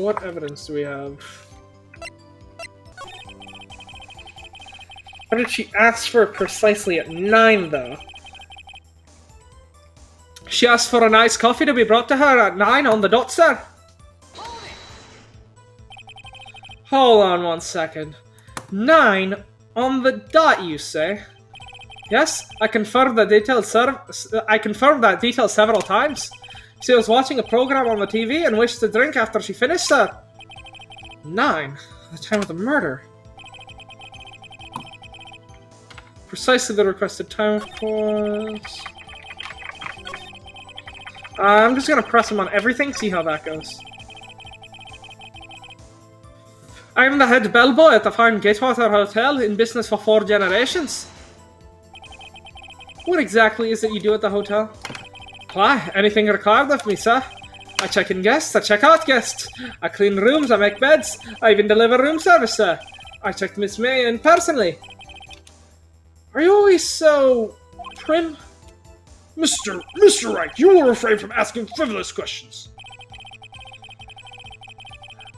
What evidence do we have? How did she ask for it precisely at 9, though? She asked for a nice coffee to be brought to her at 9 on the dot, sir. Hold on 1 second. 9 on the dot, you say? Yes, I confirmed that detail several times. She was watching a program on the TV and wished to drink after she finished, sir. 9, the time of the murder. Precisely the requested time, of course. I'm just gonna press him on everything, see how that goes. I'm the head bellboy at the fine Gatewater Hotel, in business for 4 generations. What exactly is it you do at the hotel? Why, anything required of me, sir. I check in guests, I check out guests. I clean rooms, I make beds. I even deliver room service, sir. I checked Miss May in personally. Are you always so prim? Mr. Wright, you will refrain from asking frivolous questions.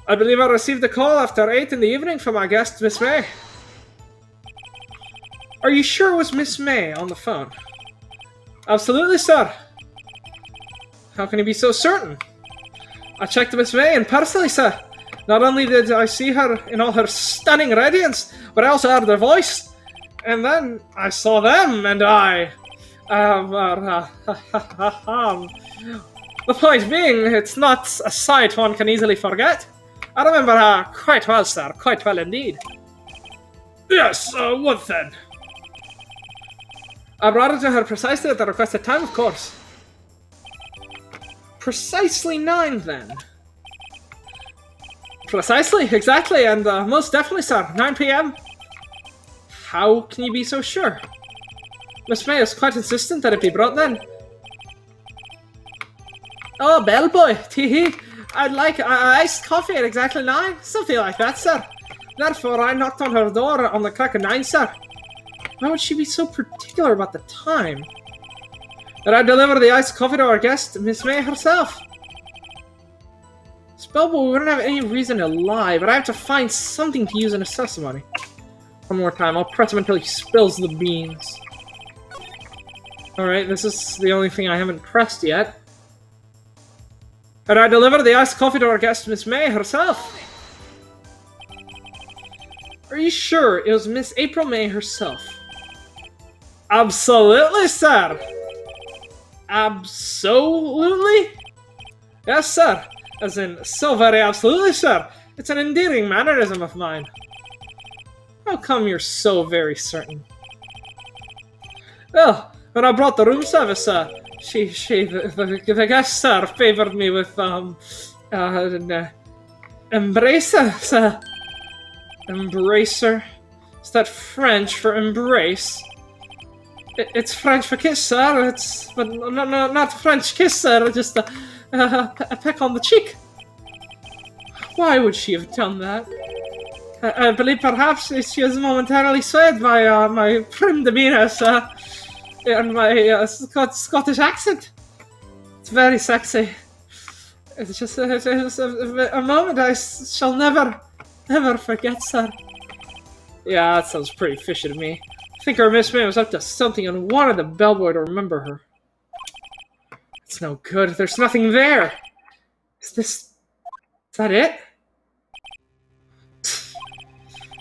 I believe I received a call after 8 in the evening from my guest, Miss May. Are you sure it was Miss May on the phone? Absolutely, sir. How can you be so certain? I checked Miss May in personally, sir. Not only did I see her in all her stunning radiance, but I also heard her voice. And then I saw them, and I... The point being, it's not a sight one can easily forget. I remember her quite well, sir. Quite well indeed. Yes, what then? I brought it to her precisely at the requested time, of course. Precisely 9, then. Precisely, exactly, and most definitely, sir. 9 p.m. How can you be so sure? Miss May is quite insistent that it be brought then. Oh, bellboy, tee-hee. I'd like iced coffee at exactly 9. Something like that, sir. Therefore, I knocked on her door on the crack of 9, sir. Why would she be so particular about the time? That I deliver the iced coffee to our guest, Miss May herself. Spellboy wouldn't have any reason to lie, but I have to find something to use in his testimony. One more time, I'll press him until he spills the beans. Alright, this is the only thing I haven't pressed yet. And I deliver the iced coffee to our guest, Miss May herself. Are you sure it was Miss April May herself? Absolutely, sir. Absolutely? Yes, sir. As in, so very absolutely, sir. It's an endearing mannerism of mine. How come you're so very certain? Well, when I brought the room service, the guest, sir, favored me with, embracer, sir. Embracer? Is that French for embrace? It's French for kiss, sir. But no, not French kiss, sir. Just a peck on the cheek. Why would she have done that? I believe perhaps she was momentarily swayed by my prim demeanor, sir, and my Scottish accent. It's very sexy. It's just a moment I shall never forget, sir. Yeah, that sounds pretty fishy to me. I think our Miss May was up to something and wanted the bellboy to remember her. It's no good. There's nothing there. Is that it?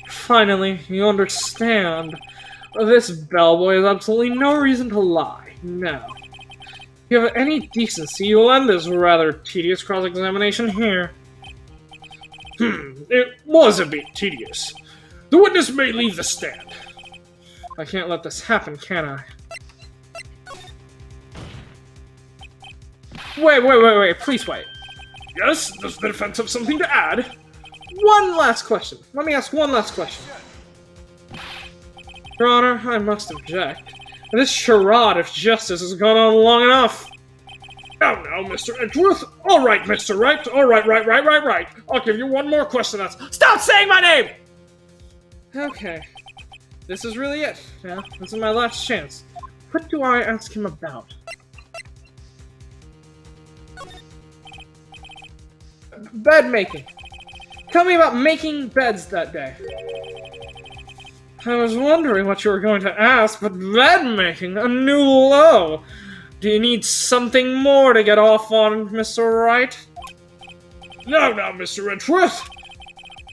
Finally, you understand. This bellboy has absolutely no reason to lie. Now, if you have any decency, you will end this rather tedious cross-examination here. It was a bit tedious. The witness may leave the stand. I can't let this happen, can I? Wait, please wait. Yes, does the defense have something to add? One last question. Let me ask one last question. Your Honor, I must object. This charade of justice has gone on long enough. Now, Mr. Edgeworth. All right, Mr. Wright. All right. I'll give you one more question. Stop saying my name! Okay. This is really it. Yeah, this is my last chance. What do I ask him about? Bed making. Tell me about making beds that day. I was wondering what you were going to ask, but bed making? A new low. Do you need something more to get off on, Mr. Wright? Now, Mr. Edgeworth.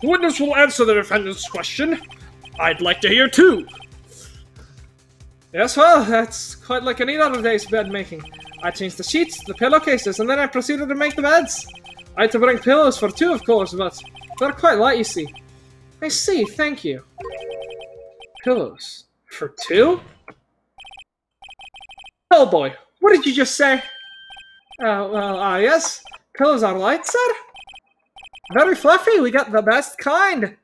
The witness will answer the defendant's question. I'd like to hear too. Yes, well, that's quite like any other day's bed making. I changed the sheets, the pillowcases, and then I proceeded to make the beds. I had to bring pillows for 2, of course, but they're quite light, you see. I see, thank you. Pillows. For 2? Bellboy, what did you just say? Yes. Pillows are light, sir? Very fluffy, we got the best kind.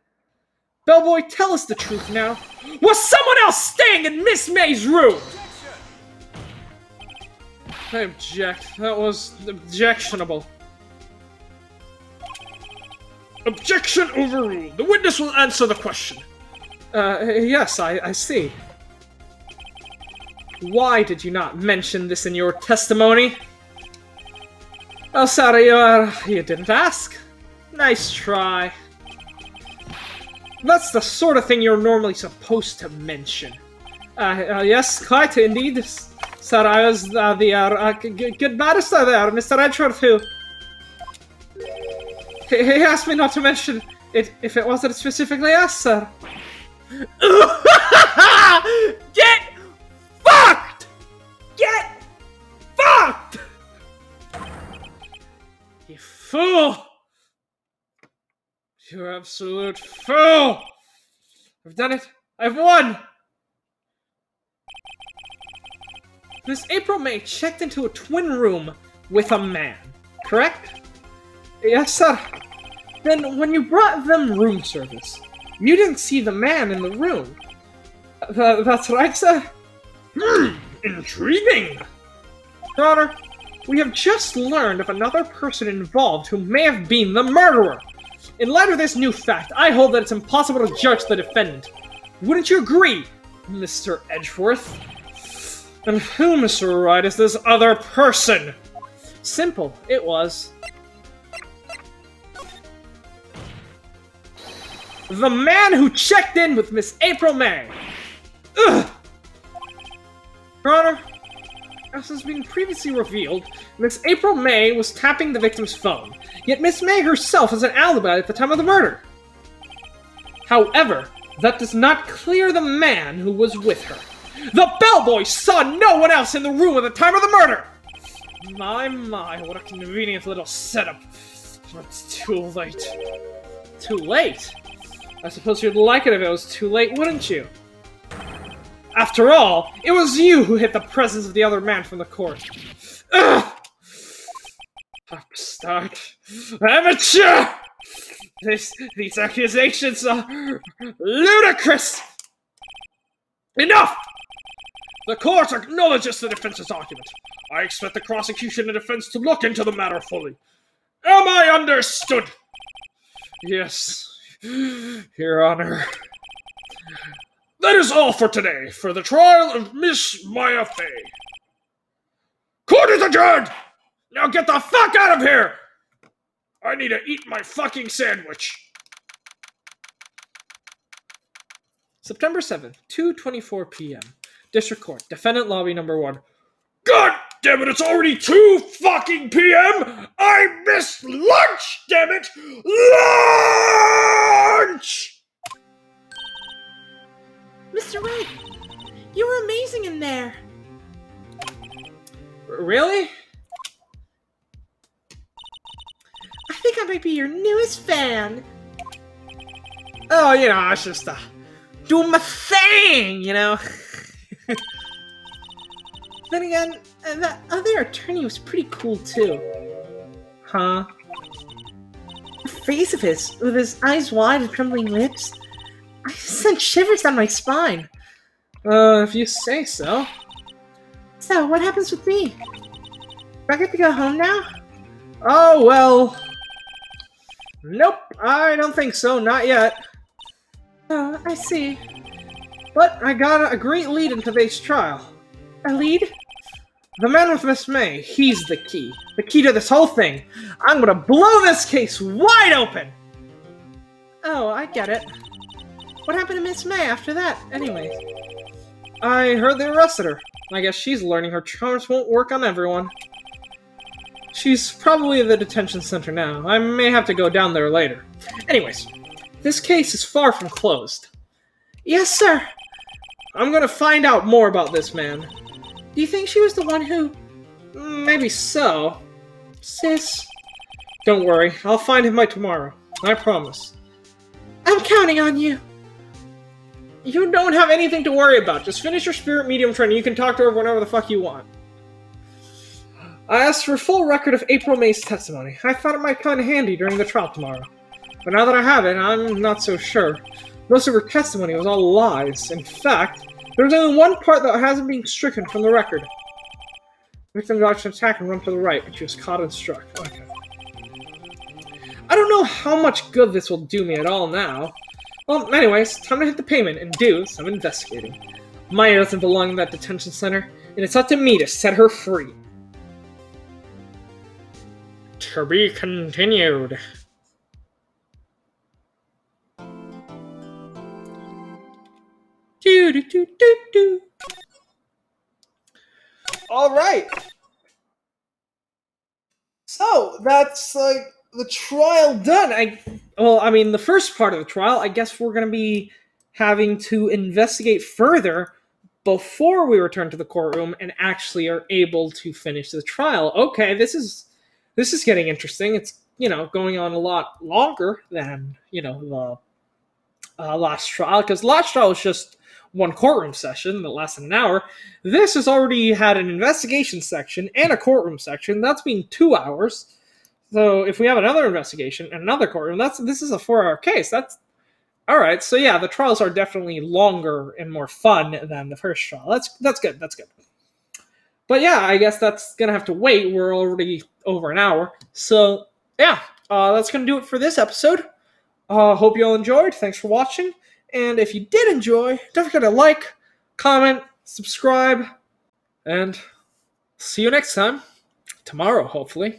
Bellboy, tell us the truth now. Was someone else staying in Miss May's room? I object. That was objectionable. Objection overruled. The witness will answer the question. Yes, I see. Why did you not mention this in your testimony? Oh, sorry, you didn't ask. Nice try. That's the sort of thing you're normally supposed to mention. Yes, quite indeed. Sir, I was the good barrister there, Mr. Edgeworth, who... He asked me not to mention it if it wasn't specifically asked, sir. Get fucked! Get fucked! You fool! You absolute fool! I've done it. I've won! Miss April May checked into a twin room with a man, correct? Yes, sir. Then, when you brought them room service, you didn't see the man in the room. That's right, sir? Intriguing! Your Honor, we have just learned of another person involved who may have been the murderer. In light of this new fact, I hold that it's impossible to judge the defendant. Wouldn't you agree, Mr. Edgeworth? And who, Mr. Wright, is this other person? Simple, it was. The man who checked in with Miss April May! Ugh! Your Honor, as has been previously revealed, Miss April May was tapping the victim's phone, yet Miss May herself has an alibi at the time of the murder. However, that does not clear the man who was with her. The bellboy saw no one else in the room at the time of the murder! My, what a convenient little setup. But it's too late. Too late? I suppose you'd like it if it was too late, wouldn't you? After all, it was you who hid the presence of the other man from the court. Ugh! Upstart. Amateur! These accusations are ludicrous! Enough! The court acknowledges the defense's argument. I expect the prosecution and defense to look into the matter fully. Am I understood? Yes, Your Honor. That is all for today, for the trial of Miss Maya Fey. Court is adjourned! Now get the fuck out of here! I need to eat my fucking sandwich. September 7th, 2:24 p.m. District Court, Defendant Lobby Number 1. God damn it, it's already 2 fucking p.m.! I missed lunch, damn it! Lunch! Mr. Wright, you were amazing in there. Really? I think I might be your newest fan. Oh, you know, I was just doing my thing, you know? Then again, that other attorney was pretty cool too. Huh? The face of his, with his eyes wide and trembling lips, I sent shivers down my spine. If you say so. So, what happens with me? Do I get to go home now? Oh, well... Nope, I don't think so, not yet. Oh, I see. But I got a great lead in today's trial. A lead? The man with Miss May, he's the key. The key to this whole thing. I'm gonna blow this case wide open! Oh, I get it. What happened to Miss May after that, anyways? I heard they arrested her. I guess she's learning her charms won't work on everyone. She's probably at the detention center now. I may have to go down there later. Anyways, this case is far from closed. Yes, sir. I'm gonna find out more about this man. Do you think she was the one who... Maybe so. Sis? Don't worry, I'll find him by tomorrow. I promise. I'm counting on you. You don't have anything to worry about. Just finish your spirit medium training. You can talk to her whenever the fuck you want. I asked for a full record of April May's testimony. I thought it might come in handy during the trial tomorrow. But now that I have it, I'm not so sure. Most of her testimony was all lies. In fact, there's only one part that hasn't been stricken from the record. The victim dodged an attack and run to the right, but she was caught and struck. Okay. I don't know how much good this will do me at all now. Well, anyways, time to hit the payment and do some investigating. Maya doesn't belong in that detention center, and it's up to me to set her free. To be continued. Do. All right. So that's like the trial done. The first part of the trial. I guess we're gonna be having to investigate further before we return to the courtroom and actually are able to finish the trial. Okay, this is getting interesting. It's going on a lot longer than the last trial, because last trial was just one courtroom session that lasted an hour. This has already had an investigation section and a courtroom section. That's been 2 hours. So if we have another investigation and another courtroom, this is a 4-hour case. That's all right. So yeah, the trials are definitely longer and more fun than the first trial. That's good. That's good. But yeah, I guess that's gonna have to wait. We're already over an hour. So yeah, that's gonna do it for this episode. Hope you all enjoyed. Thanks for watching. And if you did enjoy, don't forget to like, comment, subscribe, and see you next time. Tomorrow, hopefully.